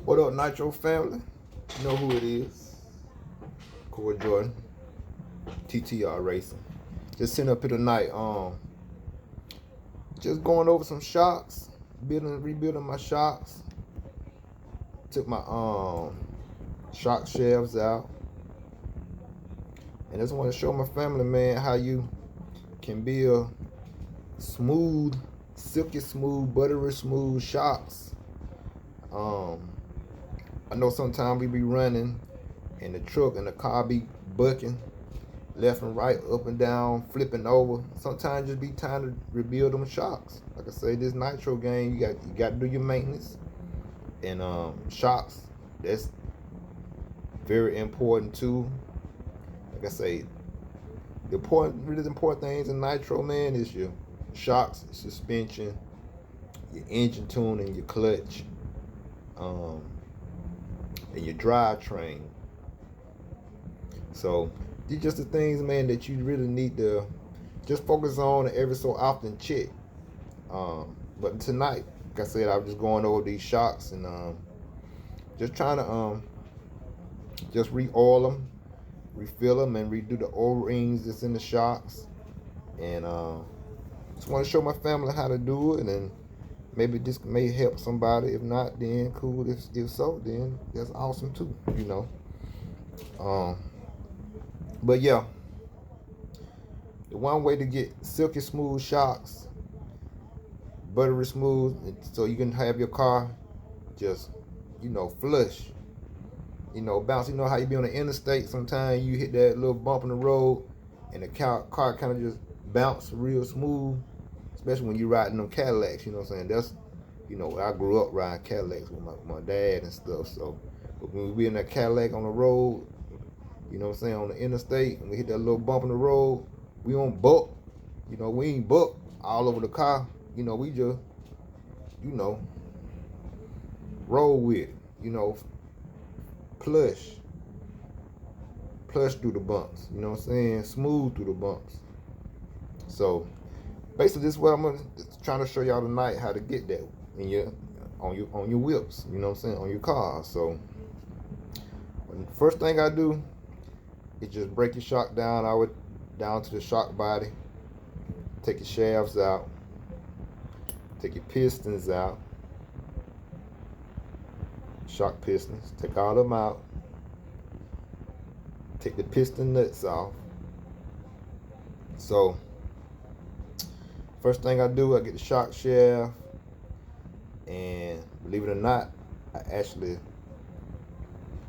What up, Nitro family? You know who it is. Corey Jordan, TTR Racing. Just sitting up here tonight, just going over some shocks, rebuilding my shocks. Took my shock shelves out. And I just want to show my family, man, how you can build smooth, silky smooth, buttery smooth shocks. I know sometimes we be running and the truck and the car be bucking left and right, up and down, flipping over. Sometimes just be time to rebuild them shocks. Like I say, this nitro game, you got to do your maintenance. And shocks, that's very important too. Like I say, really important things in nitro, man, is your shocks, suspension, your engine tuning, your clutch, um, and your drivetrain. So these just the things, man, that you really need to just focus on and every so often check. But tonight, like I said, I was just going over these shocks and just trying to just re-oil them, refill them, and redo the O-rings that's in the shocks. And just want to show my family how to do it, and maybe this may help somebody. If not, then cool. If so, then that's awesome too. Um, but yeah, the one way to get silky smooth shocks, buttery smooth, so you can have your car just, flush, bounce. You know how you be on the interstate, sometimes you hit that little bump in the road and the car kind of just bounce real smooth, especially when you're riding them Cadillacs, you know what I'm saying? That's, I grew up riding Cadillacs with my dad and stuff, so but when we be in that Cadillac on the road, you know what I'm saying, on the interstate, and we hit that little bump in the road, we don't buck, we ain't buck all over the car, we just, you know, roll with it, plush, plush through the bumps, you know what I'm saying, smooth through the bumps. So basically this is what I'm trying to show y'all tonight, how to get that in your on your whips, you know what I'm saying, on your car. So the first thing I do is just break your shock down. I would down to the shock body, take your shafts out, take your pistons out, shock pistons, take all of them out, take the piston nuts off. So first thing I do, I get the shock shaft, and believe it or not, I actually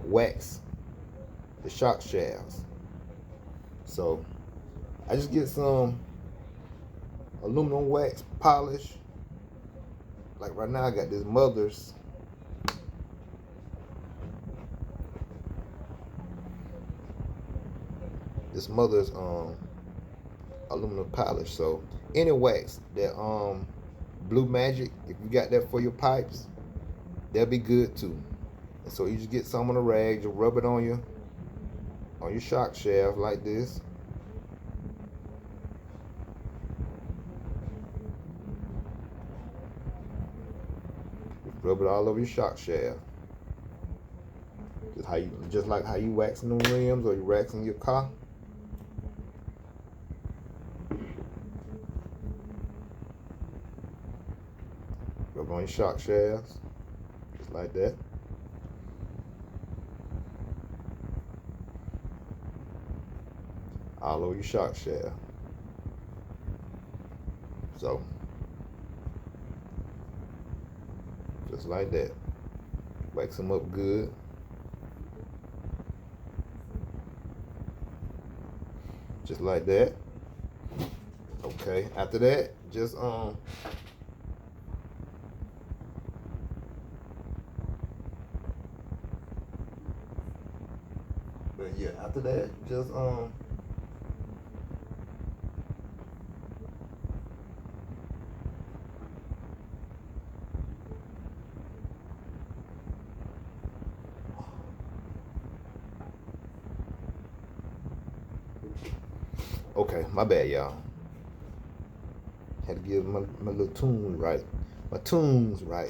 wax the shock shafts. So I just get some aluminum wax polish. Like right now I got this Mother's aluminum polish. So any wax that Blue Magic, if you got that for your pipes, that'll be good too. And so you just get some on a rag, just rub it on your shock shaft like this. Rub it all over your shock shaft. Just like how you waxing the rims or you waxing your car. Rub on your shock shafts, just like that. All over your shock shaft. So just like that. Wax them up good. Just like that. Okay, after that, just but yeah, after that, just okay, my bad, y'all. Had to give my little tune right. My tunes right,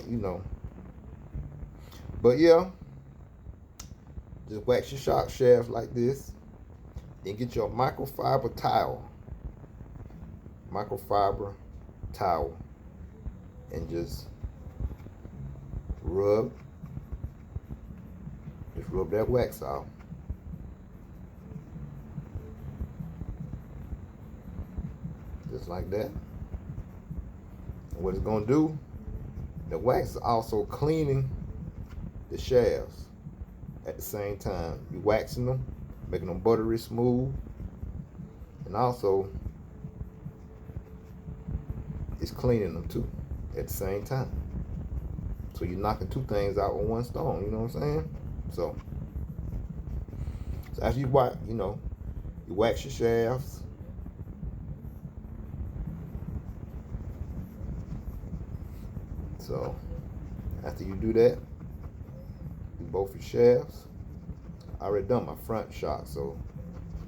But yeah, just wax your shock shafts like this. Then get your microfiber towel. Microfiber towel. And just rub. Just rub that wax off. Just like that. And what it's gonna do, the wax is also cleaning the shafts at the same time. You're waxing them, making them buttery smooth, and also it's cleaning them too at the same time. So you're knocking two things out with one stone, you know what I'm saying? So after you wax, you wax your shafts. So after you do that, do both your shafts. I already done my front shock, so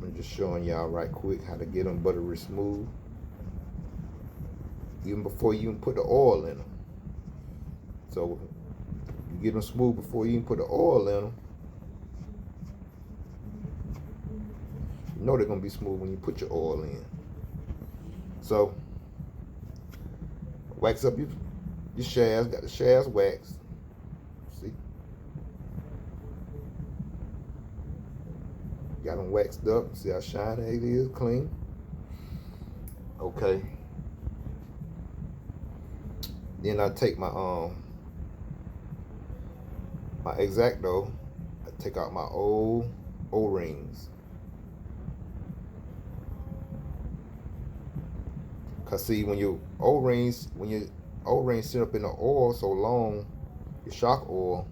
I'm just showing y'all right quick how to get them buttery smooth, even before you even put the oil in them. So you get them smooth before you even put the oil in them. You know they're gonna be smooth when you put your oil in. So wax up your shafts. Got the shafts waxed. See, got them waxed up. See how shiny it is, clean. Okay. Then I take my my X-Acto. I take out my old O-rings. Cause see, when your O-rings sit up in the oil so long, your shock oil,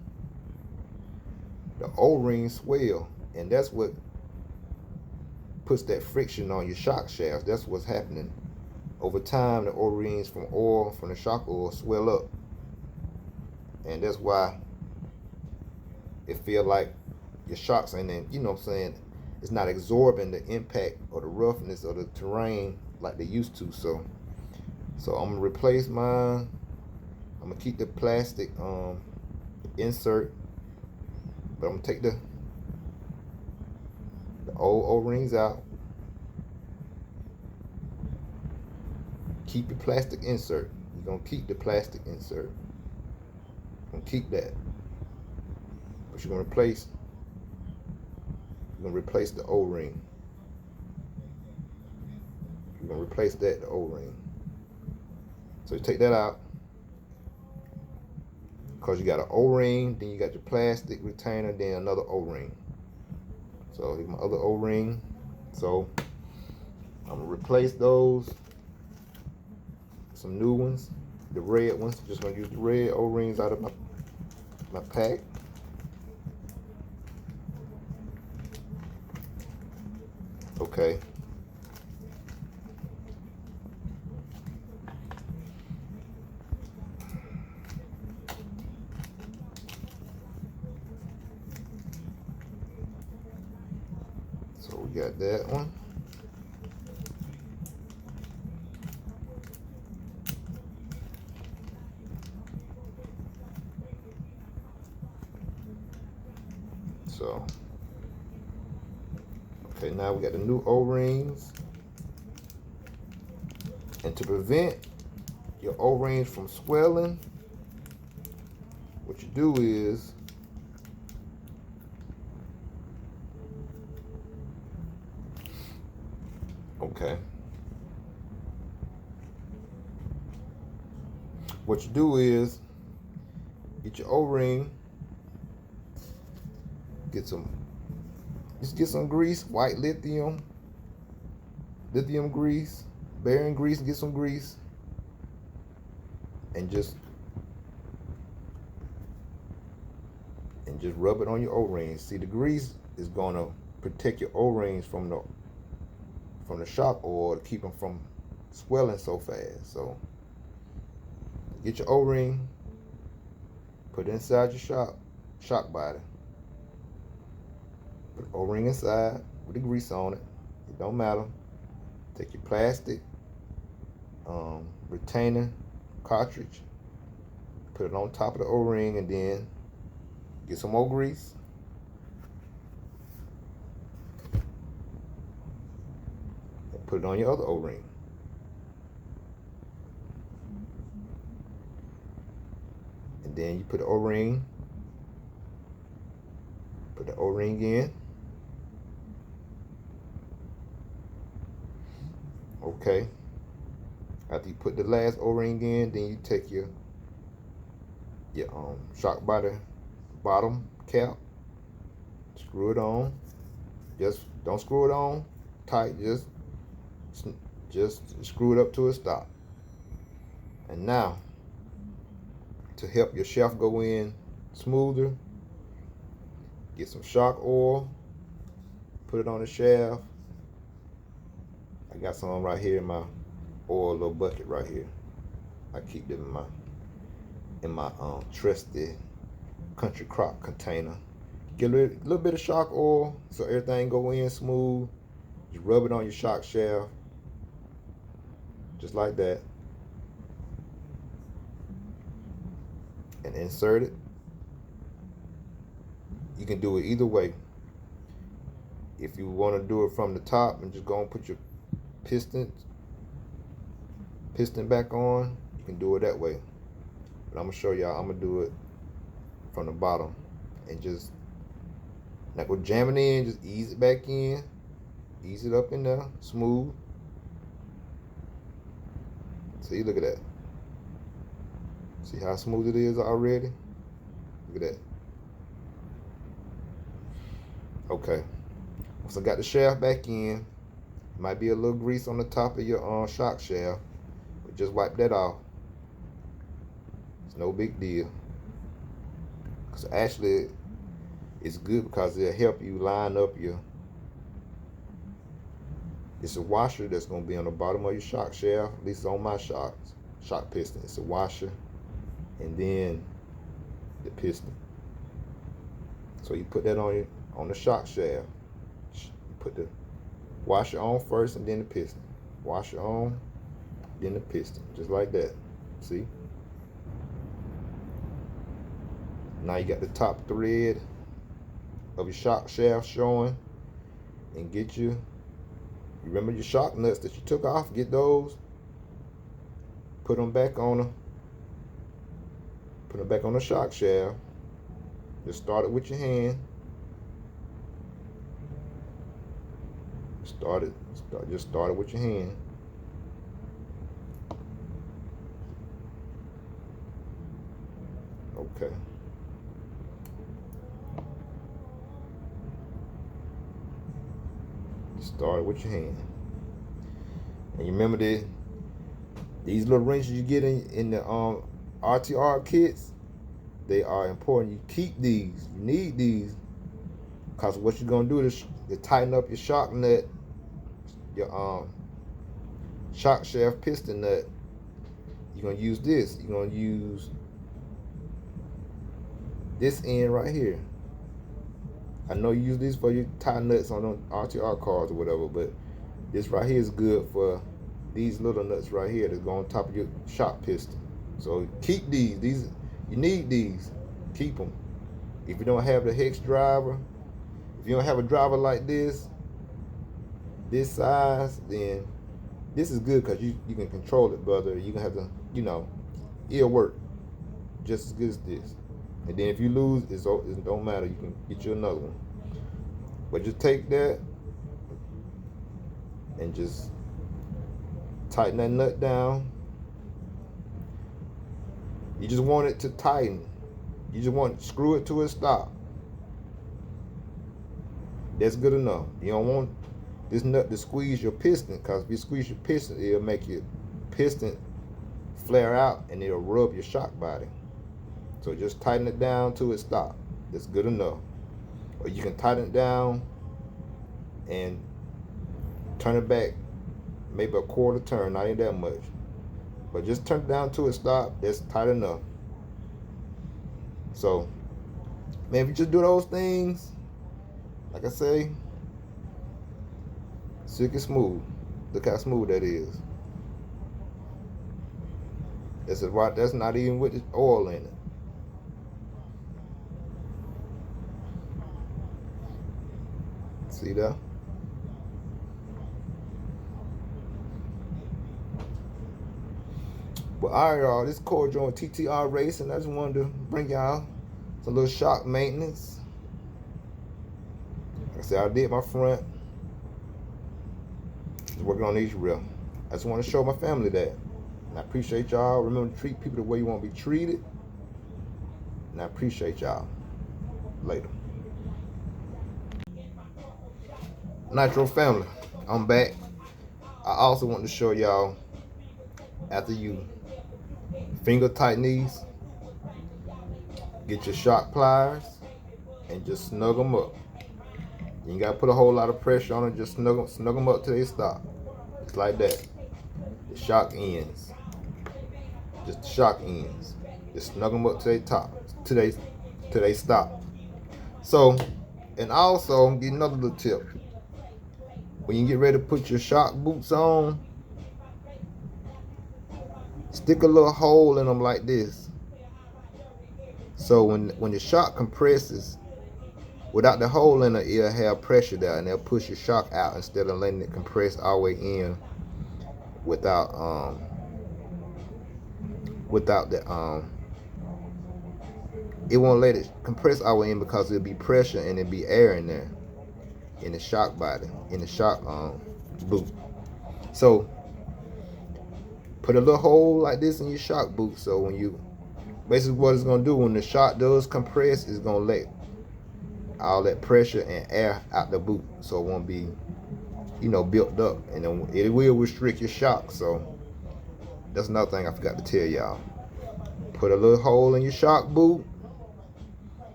the O-rings swell, and that's what puts that friction on your shock shafts. That's what's happening. Over time, the O-rings from the shock oil swell up, and that's why it feel like your shocks ain't, it's not absorbing the impact or the roughness of the terrain like they used to. So I'm gonna replace mine. I'm gonna keep the plastic insert, but I'm gonna take the old O-rings out. Keep your plastic insert. You're gonna keep the plastic insert. You're gonna keep that. But you're gonna replace the O-ring. You're gonna replace that, the O-ring. So you take that out, because you got an O-ring, then you got your plastic retainer, then another O-ring. So here's my other O-ring. So I'm gonna replace those. Some new ones, the red ones. Just gonna use the red O-rings out of my pack. Okay. So we got that one. So, okay, now we got the new O-rings. And to prevent your O-rings from swelling, what you do is get your O-ring, get some grease, white lithium grease, bearing grease, and get some grease, and just rub it on your O-rings. See, the grease is gonna protect your O-rings from the shock oil to keep them from swelling so fast. So get your O-ring, put it inside your shock body. Put the O-ring inside with the grease on it. It don't matter. Take your plastic retainer cartridge, put it on top of the O-ring, and then Get some more grease. And put it on your other O-ring. And then you put the O-ring. Put the O-ring in. Okay. After you put the last O-ring in, then you take your shock bottom cap, screw it on. Just don't screw it on tight. Just screw it up to a stop. And now, to help your shaft go in smoother, get some shock oil, put it on the shaft. I got some right here in my oil little bucket right here. I keep them in my trusty country crock container. Get a little bit of shock oil so everything go in smooth. Just rub it on your shock shaft, just like that, and insert it. You can do it either way. If you want to do it from the top and just go and put your piston back on, you can do it that way. But I'm gonna show y'all. I'm gonna do it from the bottom and just not go jam it in. Just ease it back in, ease it up in there, smooth. See, look at that. See how smooth it is already? Look at that. Okay. Once I got the shaft back in, might be a little grease on the top of your shock shaft, but just wipe that off. It's no big deal. Because actually, it's good because it'll help you line up your. It's a washer that's going to be on the bottom of your shock shaft, at least on my shock piston. It's a washer, and then the piston. So you put that on the shock shaft. You put the washer on first and then the piston. Washer on, then the piston. Just like that. See? Now you got the top thread of your shock shaft showing. And get you remember your shock nuts that you took off? Get those. Put them back on the shock shaft. Just start it with your hand. Just start it with your hand. Okay. Start it with your hand. And you remember these little wrenches you get in the RTR kits, they are important. You keep these. You need these. Because what you're going to do is to tighten up your shock nut, your shock shaft piston nut. You're going to use this. You're going to use this end right here. I know you use these for your tie nuts on RTR cars or whatever, but this right here is good for these little nuts right here that go on top of your shock piston. So keep these. You need these. Keep them. If you don't have the hex driver, if you don't have a driver like this size, then this is good because you can control it, brother. You can have to, it'll work just as good as this. And then if you lose, it don't matter. You can get you another one. But just take that and just tighten that nut down. You just want it to tighten. You just want to screw it to a stop. That's good enough. You don't want this nut to squeeze your piston, because if you squeeze your piston, it'll make your piston flare out and it'll rub your shock body. So just tighten it down to a stop. That's good enough. Or you can tighten it down and turn it back maybe a quarter turn, not even that much. But just turn it down to a stop. That's tight enough. So, man, if you just do those things, like I say, silky smooth. Look how smooth that is. That's not even with the oil in it. See that? But all right, y'all, this Cord joint TTR Racing. I just wanted to bring y'all some little shock maintenance. Like I said, I did my front. Just working on each real. I just want to show my family that. And I appreciate y'all. Remember to treat people the way you want to be treated. And I appreciate y'all. Later. Nitro family, I'm back. I also want to show y'all, after you finger tighten these, get your shock pliers and just snug them up. You ain't got to put a whole lot of pressure on them, just snug them up till they stop. Just like that. The shock ends. Just the shock ends. Just snug them up till they top, till they stop. So, and also, I'm getting another little tip. When you get ready to put your shock boots on, stick a little hole in them like this. So when the shock compresses, without the hole in it, it'll have pressure there, and they'll push your shock out instead of letting it compress all the way in without the it won't let it compress all the way in because it'll be pressure and it'll be air in there, in the shock body, in the shock boot. So put a little hole like this in your shock boot, so when you basically what it's gonna do when the shock does compress, it's gonna let all that pressure and air out the boot, so it won't be, you know, built up, and then it will restrict your shock. So that's another thing I forgot to tell y'all. Put a little hole in your shock boot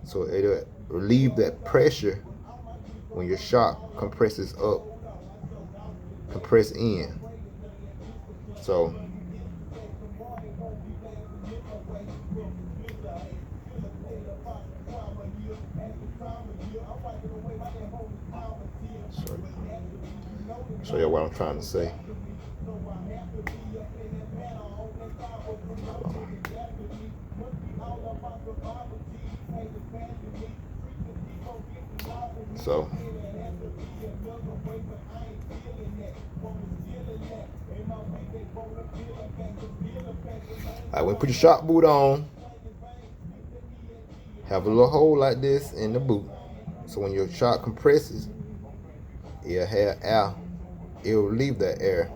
so it'll relieve that pressure when your shock compresses up, compress in. So show you what I'm trying to say. So when you put your shock boot on, have a little hole like this in the boot, so when your shock compresses, it'll have air. It'll relieve that air.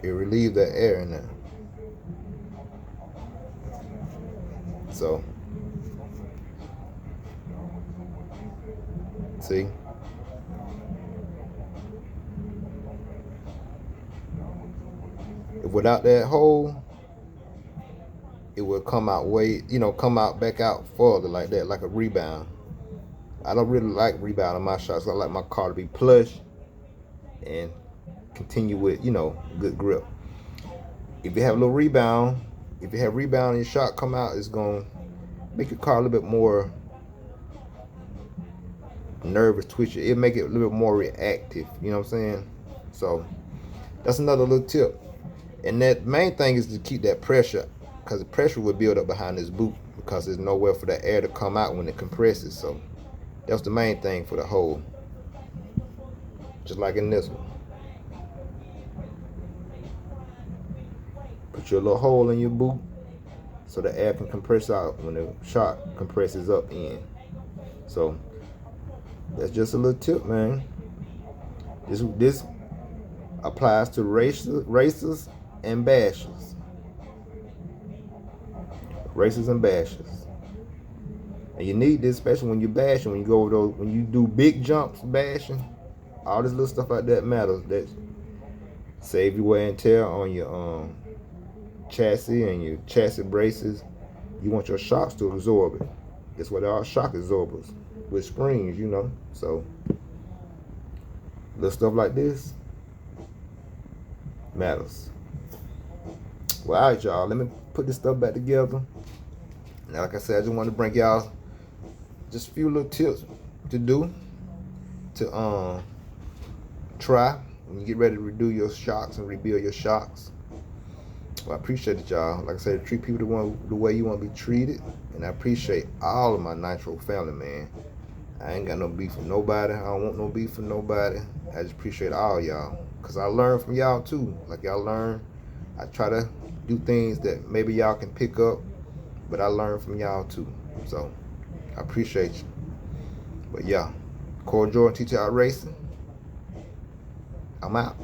It'll relieve that air in there. So, see? If without that hole, it will come out come out back out further like that, like a rebound. I don't really like rebound on my shots. I like my car to be plush and continue with, good grip. If you have a little rebound, if you have rebound and your shot come out, it's going to make your car a little bit more nervous, twitchy. It'll make it a little bit more reactive, you know what I'm saying? So that's another little tip. And that main thing is to keep that pressure, because the pressure will build up behind this boot because there's nowhere for that air to come out when it compresses. So that's the main thing for the hole. Just like in this one. Put your little hole in your boot so the air can compress out when the shock compresses up in. So that's just a little tip, man. This applies to racers and bashers. Racers and bashers. And you need this, especially when you're bashing, when you go over those, when you do big jumps bashing, all this little stuff like that matters. That save you wear and tear on your chassis and your chassis braces. You want your shocks to absorb it. That's what they are, shock absorbers with springs, So little stuff like this matters. Well, all right, y'all. Let me put this stuff back together. Now, like I said, I just want to bring y'all just a few little tips to do to try when you get ready to redo your shocks and rebuild your shocks. Well, I appreciate it, y'all. Like I said, treat people the way you want to be treated. And I appreciate all of my Nitro family, man. I ain't got no beef with nobody. I don't want no beef with nobody. I just appreciate all y'all. Because I learn from y'all too. Like y'all learn. I try to do things that maybe y'all can pick up. But I learn from y'all too. So I appreciate you. But yeah, Core Jordan, TTR Racing. I'm out.